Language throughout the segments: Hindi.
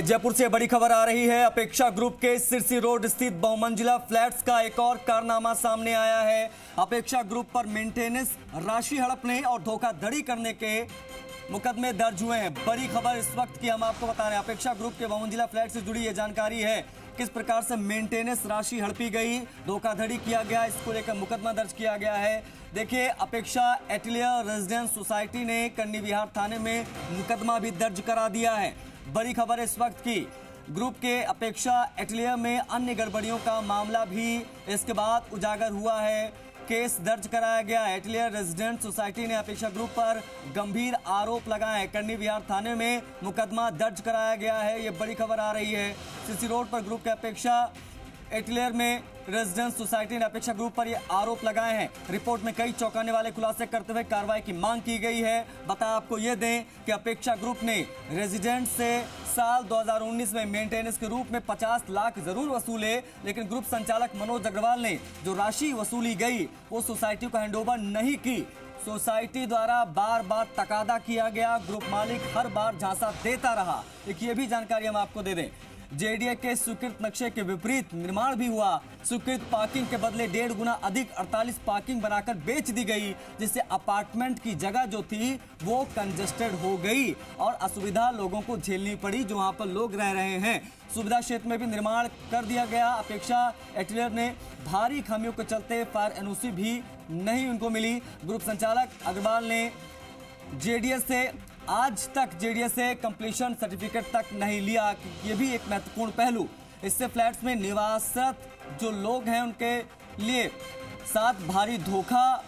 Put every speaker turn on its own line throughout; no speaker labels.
जयपुर से बड़ी खबर आ रही है। अपेक्षा ग्रुप के सिरसी रोड स्थित बहुमंजिला फ्लैट्स का एक और कारनामा सामने आया है। अपेक्षा ग्रुप पर मेंटेनेंस राशि हड़पने और धोखाधड़ी करने के मुकदमे दर्ज हुए हैं। बड़ी खबर इस वक्त की हम आपको बता रहे हैं। अपेक्षा ग्रुप के बहुमंजिला फ्लैट से जुड़ी ये जानकारी है, किस प्रकार से मेंटेनेंस राशि हड़पी गई, धोखाधड़ी किया गया, इसको लेकर मुकदमा दर्ज किया गया है। देखिए, अपेक्षा एटलियर रेजिडेंस सोसाइटी ने कन्नी विहार थाने में मुकदमा भी दर्ज करा दिया है। बड़ी खबर इस वक्त की, ग्रुप के अपेक्षा एटलियर में अन्य गड़बड़ियों का मामला भी इसके बाद उजागर हुआ है। केस दर्ज कराया गया। एटलियर रेजिडेंट सोसाइटी ने अपेक्षा ग्रुप पर गंभीर आरोप लगाए। कन्नी विहार थाने में मुकदमा दर्ज कराया गया है। ये बड़ी खबर आ रही है। सीसी रोड पर ग्रुप के अपेक्षा एटलियर में रेजिडेंस सोसाइटी ने अपेक्षा ग्रुप पर ये आरोप लगाए हैं। रिपोर्ट में कई चौंकाने वाले खुलासे करते हुए कार्रवाई की मांग की गई है। बता आपको ये दें कि अपेक्षा ग्रुप ने रेजिडेंट से साल 2019 में मेंटेनेंस के रूप में 50 लाख जरूर वसूले, लेकिन ग्रुप संचालक मनोज अग्रवाल ने जो राशि वसूली गई वो सोसाइटी को हैंडओवर नहीं की। सोसाइटी द्वारा बार बार तकादा किया गया। ग्रुप मालिक हर बार झांसा देता रहा। एक ये भी जानकारी हम आपको दे दें, जेडीए के स्वीकृत नक्शे के विपरीत निर्माण भी हुआ। स्वीकृत पार्किंग के बदले 1.5 गुना अधिक 48 पार्किंग बनाकर बेच दी गई, जिससे अपार्टमेंट की जगह जो थी वो कंजेस्टेड हो गई और असुविधा लोगों को झेलनी पड़ी जो वहां पर लोग रह रहे हैं। सुविधा क्षेत्र में भी निर्माण कर दिया गया। अपेक्षा एटलियर ने भारी खामियों के चलते फायर एनओसी भी नहीं उनको मिली। ग्रुप संचालक अग्रवाल ने जेडीएस से आज तक कंप्लीशन सर्टिफिकेट तक नहीं लिया। ये भी एक महत्वपूर्ण पहलू। इससे फ्लैट्स में निवासरत जो लोग हैं उनके लिए साथ भारी धोखा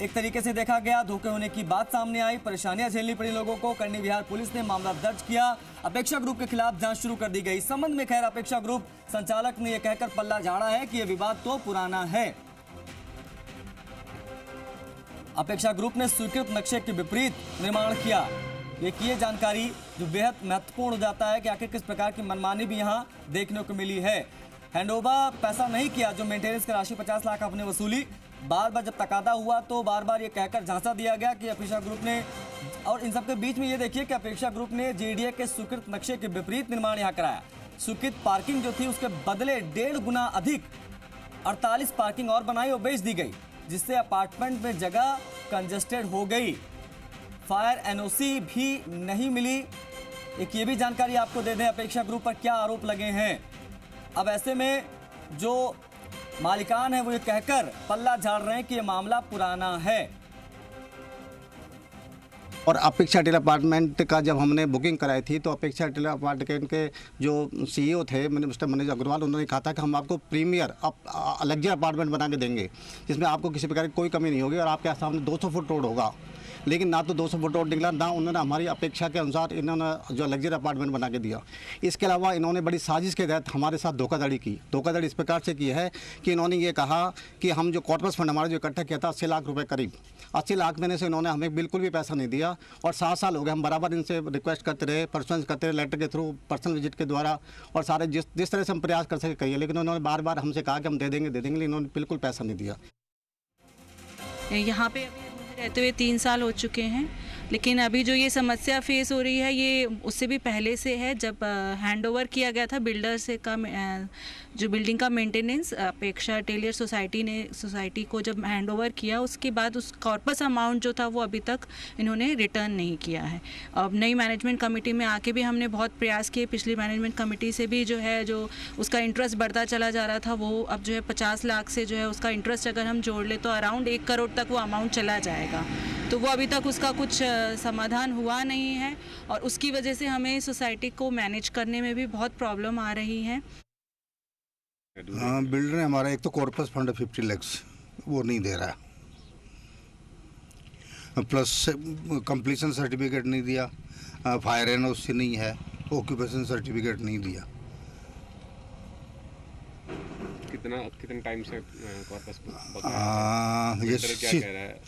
एक तरीके से देखा गया। धोखे होने की बात सामने आई, परेशानियां झेलनी पड़ी लोगों को। कन्नी विहार पुलिस ने मामला दर्ज किया। अपेक्षा ग्रुप के खिलाफ जांच शुरू कर दी गई। इस संबंध में खैर अपेक्षा ग्रुप संचालक ने यह कहकर पल्ला झाड़ा है कि यह विवाद तो पुराना है। अपेक्षा ग्रुप ने स्वीकृत नक्शे के विपरीत निर्माण किया। एक ये जानकारी जो बेहद महत्वपूर्ण हो जाता है कि आखिर किस प्रकार की मनमानी भी यहाँ देखने को मिली है। हैंडओवर पैसा नहीं किया, जो मेंटेनेंस की राशि 50 लाख आपने वसूली। बार बार जब तकादा हुआ तो बार बार ये कहकर झांसा दिया गया कि अपेक्षा ग्रुप ने, और इन सबके बीच में ये देखिए कि अपेक्षा ग्रुप ने जेडीए के स्वीकृत नक्शे के विपरीत निर्माण यहाँ कराया। स्वीकृत पार्किंग जो थी उसके बदले 1.5 गुना अधिक 48 पार्किंग और बनाई और बेच दी गई, जिससे अपार्टमेंट में जगह कंजेस्टेड हो गई। फायर एनओसी भी नहीं मिली। एक ये भी जानकारी आपको दे दें अपेक्षा ग्रुप पर क्या आरोप लगे हैं। अब ऐसे में जो मालिकान है वो ये कहकर पल्ला झाड़ रहे हैं कि ये मामला पुराना है।
और अपेक्षा टेलर अपार्टमेंट का जब हमने बुकिंग कराई थी तो अपेक्षा टेलर अपार्टमेंट के जो सीईओ थे मिस्टर मनोज अग्रवाल, उन्होंने कहा था कि हम आपको प्रीमियर लग्जरी अपार्टमेंट बना के देंगे जिसमें आपको किसी प्रकार की कोई कमी नहीं होगी और आपके सामने 200 फुट रोड होगा। लेकिन ना तो 200 फुट रोड निकला, ना उन्होंने हमारी अपेक्षा के अनुसार इन्होंने जो लग्जरी अपार्टमेंट बना के दिया। इसके अलावा इन्होंने बड़ी साजिश के तहत हमारे साथ धोखाधड़ी की। धोखाधड़ी इस प्रकार से की है कि इन्होंने ये कहा कि हम जो कॉर्पस फंड हमारा जो इकट्ठा किया था 80 लाख रुपए करीब, 80 लाख देने से इन्होंने हमें बिल्कुल भी पैसा नहीं दिया। और 7 साल हो गए हम बराबर इनसे रिक्वेस्ट करते रहे, पर्सनल करते रहे, लेटर के थ्रू, पर्सनल विजिट के द्वारा, और सारे जिस तरह से हम प्रयास कर सके कहिए, लेकिन उन्होंने बार बार हमसे कहा कि हम दे देंगे, लेकिन इन्होंने बिल्कुल पैसा नहीं दिया।
यहाँ पे रहते हुए 3 साल हो चुके हैं, लेकिन अभी जो ये समस्या फेस हो रही है ये उससे भी पहले से है। जब हैंडओवर किया गया था बिल्डर से का जो बिल्डिंग का मेंटेनेंस अपेक्षा टेलर सोसाइटी को जब हैंडओवर किया, उसके बाद उस कॉर्पस अमाउंट जो था वो अभी तक इन्होंने रिटर्न नहीं किया है। अब नई मैनेजमेंट कमेटी में आके भी हमने बहुत प्रयास किए। पिछली मैनेजमेंट कमेटी से भी जो है जो उसका इंटरेस्ट बढ़ता चला जा रहा था, वो अब जो है 50 लाख से जो है उसका इंटरेस्ट अगर हम जोड़ ले तो अराउंड 1 करोड़ तक वो अमाउंट चला जाएगा। तो वो अभी तक उसका कुछ समाधान हुआ नहीं है और उसकी वजह से हमें सोसाइटी को मैनेज करने में भी बहुत प्रॉब्लम आ रही है।
हाँ, बिल्डर ने हमारा एक तो कॉर्पस फंड 50 लाख वो नहीं दे रहा है, प्लस कंप्लीशन सर्टिफिकेट नहीं दिया, फायर एनओसी नहीं है, ऑक्यूपेशन सर्टिफिकेट नहीं दिया।
कितने टाइम से कॉर्पस
ये क्या कह रहा है?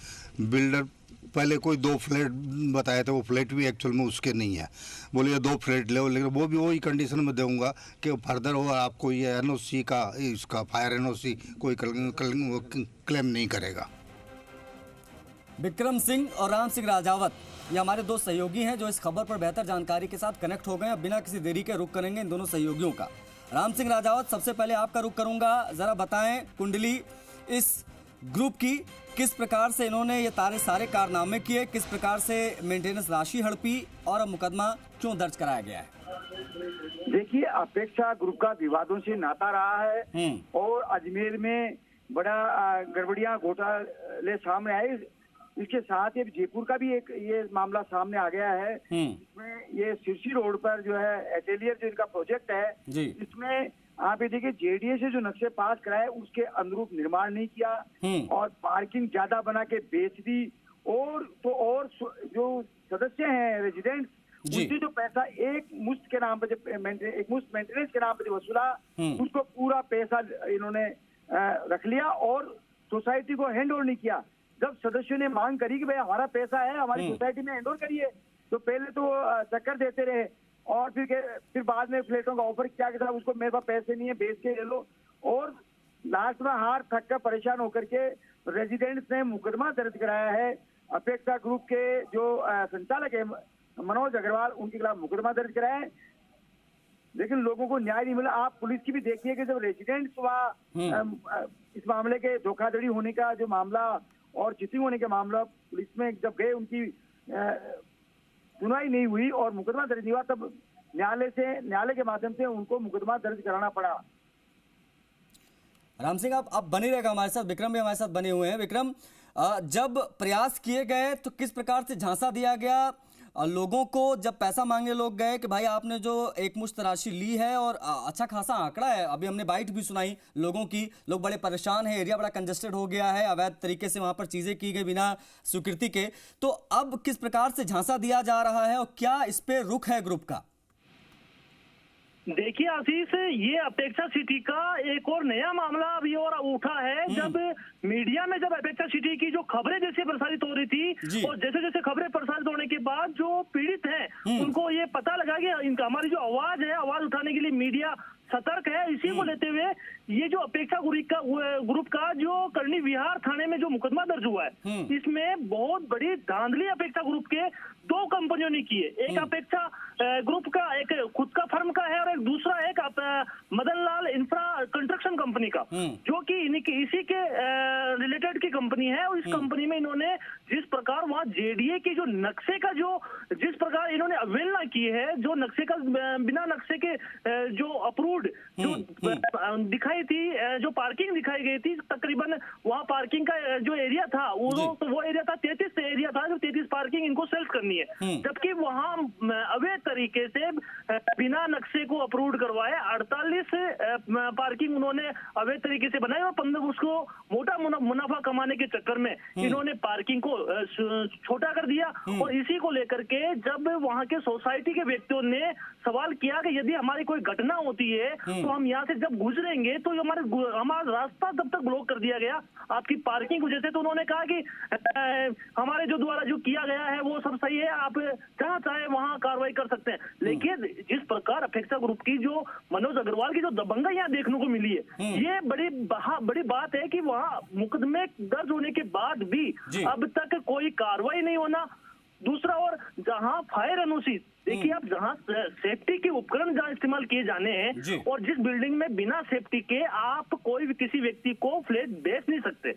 बिल्डर पहले कोई 2 फ्लैट बताया था, वो फ्लैट भी एक्चुअल में उसके नहीं है। बोलिए 2 फ्लैट ले, लेकिन वो भी वही कंडीशन में दूंगा कि फर्दर हो आपको ये एनओसी का, इसका फायर एनओसी कोई क्लेम नहीं करेगा।
विक्रम सिंह और राम सिंह राजावत ये हमारे दो सहयोगी हैं जो इस खबर पर बेहतर जानकारी के साथ कनेक्ट हो गए। अब बिना किसी देरी के रुख करेंगे इन दोनों सहयोगियों का। राम सिंह राजावत, सबसे पहले आपका रुख करूंगा, जरा बताएं कुंडली इस ग्रुप की, किस प्रकार से इन्होंने ये सारे कारनामे किए, किस प्रकार से मेंटेनेंस राशि हड़पी और अब मुकदमा क्यों दर्ज कराया गया है?
देखिए, अपेक्षा ग्रुप का विवादों से नाता रहा है और अजमेर में बड़ा गड़बड़ियां घोटाले सामने आए। इसके साथ ही जयपुर का भी एक ये मामला सामने आ गया है। इसमें ये सिरसी रोड पर जो है एटेलियर जो इनका प्रोजेक्ट है, इसमें आप ये देखिए जेडीए से जो नक्शे पास कराए उसके अनुरूप निर्माण नहीं किया और पार्किंग ज्यादा बना के बेच दी। और जो सदस्य हैं रेजिडेंट, उनसे जो पैसा एक मुश्त के नाम पर एक मुश्त मेंटेनेंस के नाम पर वसूला, उसको पूरा पैसा इन्होंने रख लिया और सोसाइटी को हैंड ओवर नहीं किया। जब सदस्यों ने मांग करी कि भाई हमारा पैसा है, हमारी सोसाइटी में हैंड ओवर करिए, तो पहले तो चक्कर देते रहे और फिर बाद में फ्लैटों का ऑफर किया कि उसको मेरे पास पैसे नहीं है, बेच के ले लो। और लास्ट में हार थक कर परेशान होकर के रेजिडेंट्स ने मुकदमा दर्ज कराया है। अपेक्षा ग्रुप के जो संचालक है मनोज अग्रवाल, उनके खिलाफ मुकदमा दर्ज कराया है, लेकिन लोगों को न्याय नहीं मिला। आप पुलिस की भी देखिए कि जब रेजिडेंट्स इस मामले के धोखाधड़ी होने का जो मामला और चीटिंग होने का मामला पुलिस में जब गए, उनकी सुनवाई नहीं हुई और मुकदमा दर्ज नहीं हुआ, तब न्यायालय के माध्यम से उनको मुकदमा दर्ज कराना पड़ा।
राम सिंह, आप बने रहेगा हमारे साथ, विक्रम भी हमारे साथ बने हुए हैं। विक्रम, जब प्रयास किए गए तो किस प्रकार से झांसा दिया गया लोगों को? जब पैसा मांगने लोग गए कि भाई आपने जो एक मुश्त राशि ली है और अच्छा खासा आंकड़ा है, अभी हमने बाइट भी सुनाई लोगों की, लोग बड़े परेशान हैं, एरिया बड़ा कंजेस्टेड हो गया है, अवैध तरीके से वहां पर चीजें की गई बिना स्वीकृति के, तो अब किस प्रकार से झांसा दिया जा रहा है और क्या इस पे रुख है ग्रुप का?
देखिए आशीष, ये अपेक्षा सिटी का एक और नया मामला अभी और उठा है। जब मीडिया में जब अपेक्षा सिटी की जो खबरें जैसे प्रसारित हो रही थी और जैसे जैसे खबरें प्रसारित होने के बाद जो पीड़ित हैं उनको ये पता लगा कि हमारी जो आवाज है, आवाज उठाने के लिए मीडिया सतर्क है। इसी को लेते हुए ये जो अपेक्षा ग्रुप का जो करनी विहार थाने में जो मुकदमा दर्ज हुआ है, इसमें बहुत बड़ी धांधली अपेक्षा ग्रुप के दो कंपनियों ने की है। एक अपेक्षा ग्रुप का एक खुद का फर्म का है और एक दूसरा एक Madan Lal infra construction company का, जो कि इसी के रिलेटेड की कंपनी है। और इस कंपनी में इन्होंने जिस प्रकार वहाँ जेडीए की जो नक्शे का जिस प्रकार इन्होंने अवहेलना की है, जो नक्शे का बिना नक्शे के जो अप्रूव्ड जो दिखाई थी, जो पार्किंग दिखाई गई थी, तकरीबन वहाँ पार्किंग का जो एरिया था वो एरिया था 33 एरिया था, जो 33 पार्किंग इनको सेल्फ करनी है, जबकि वहाँ अवैध तरीके से बिना नक्शे को अप्रूव्ड करवाए 48 पार्किंग उन्होंने अवैध तरीके से बनाई और 15 उसको मोटा मुनाफा कमाने के चक्कर में इन्होंने पार्किंग को छोटा कर दिया। और इसी को लेकर के जब वहाँ के सोसाइटी के व्यक्तियों ने सवाल किया कि यदि हमारी कोई घटना होती है तो हम यहाँ से जब गुजरेंगे तो हमारा रास्ता तब तक ब्लॉक कर दिया गया आपकी पार्किंग वजह से, तो उन्होंने कहा कि हमारे जो द्वारा जो किया गया है वो सब सही है, आप जहाँ चाहे वहाँ कार्रवाई कर सकते हैं। लेकिन जिस प्रकार अपेक्षा ग्रुप की जो मनोज अग्रवाल की जो दबंगई यहाँ देखने को मिली है, ये बड़ी बात है कि वहाँ मुकदमे दर्ज होने के बाद भी अब तक कोई कार्रवाई नहीं होना। दूसरा, और जहां फायर एनओसी, देखिए आप जहां सेफ्टी के उपकरण जहां इस्तेमाल किए जाने हैं और जिस बिल्डिंग में बिना सेफ्टी के आप कोई भी किसी व्यक्ति को फ्लैट बेच नहीं सकते,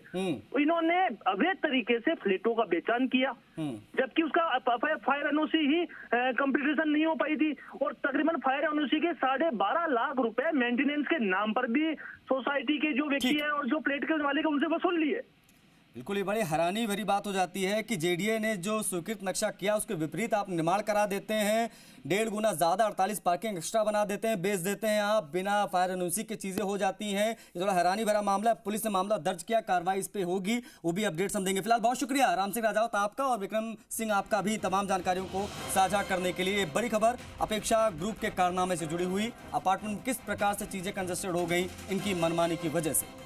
इन्होंने अवैध तरीके से फ्लैटों का बेचान किया, जबकि उसका फायर एनओसी ही कंप्लीटेशन नहीं हो पाई थी। और तकरीबन फायर एनओसी के 12.5 लाख रुपए मेंटेनेंस के नाम पर भी सोसाइटी के जो व्यक्ति है और जो फ्लैट के मालिक है उनसे वसूल लिए।
बिल्कुल, ये बड़ी हैरानी भरी बात हो जाती है कि जेडीए ने जो स्वीकृत नक्शा किया उसके विपरीत आप निर्माण करा देते हैं, 1.5 गुना ज़्यादा 48 पार्किंग एक्स्ट्रा बना देते हैं, बेच देते हैं आप, बिना फायर एनओसी की चीज़ें हो जाती हैं। ये थोड़ा हैरानी भरा मामला है। पुलिस ने मामला दर्ज किया, कार्रवाई इस पर होगी, वो भी अपडेट्स हम देंगे। फिलहाल बहुत शुक्रिया राम सिंह राजावत आपका और विक्रम सिंह आपका भी तमाम जानकारियों को साझा करने के लिए। बड़ी खबर अपेक्षा ग्रुप के कारनामे से जुड़ी हुई, अपार्टमेंट किस प्रकार से चीज़ें कंजेस्टेड हो गई इनकी मनमानी की वजह से।